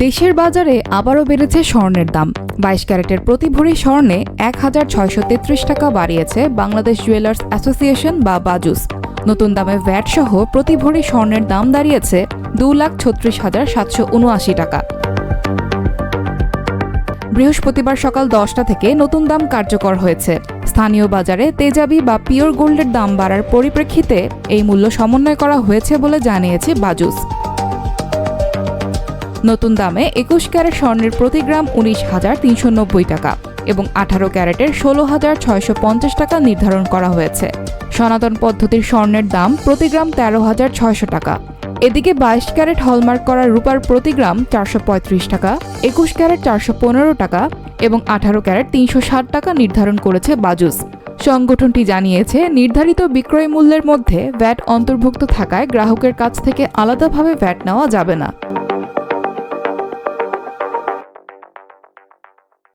দেশের বাজারে আবারও বেড়েছে স্বর্ণের দাম। 22 ক্যারেটের প্রতি ভরি স্বর্ণে ১,৬৩৩ টাকা বাড়িয়েছে বাংলাদেশ জুয়েলার্স অ্যাসোসিয়েশন বা বাজুস। নতুন দামে ভ্যাট সহ প্রতি ভরি স্বর্ণের দাম দাঁড়িয়েছে 2,36,779 টাকা। বৃহস্পতিবার সকাল 10টা থেকে নতুন দাম কার্যকর হয়েছে। স্থানীয় বাজারে তেজাবি বা পিওর গোল্ডের দাম বাড়ার পরিপ্রেক্ষিতে এই মূল্য সমন্বয় করা হয়েছে বলে জানিয়েছে বাজুস। নতুন দামে 21 ক্যারেট স্বর্ণের প্রতি গ্রাম 19,390 টাকা এবং 18 ক্যারেটের 16,650 টাকা নির্ধারণ করা হয়েছে। সনাতন পদ্ধতির স্বর্ণের দাম প্রতি গ্রাম 13,600 টাকা। এদিকে 22 ক্যারেট হলমার্ক করা রূপার প্রতি গ্রাম 435 টাকা, 21 ক্যারেট 415 টাকা এবং 18 ক্যারেট 360 টাকা নির্ধারণ করেছে বাজুস। সংগঠনটি জানিয়েছে, নির্ধারিত বিক্রয় মূল্যের মধ্যে ভ্যাট অন্তর্ভুক্ত থাকায় গ্রাহকের কাছ থেকে আলাদাভাবে ভ্যাট নেওয়া যাবে না।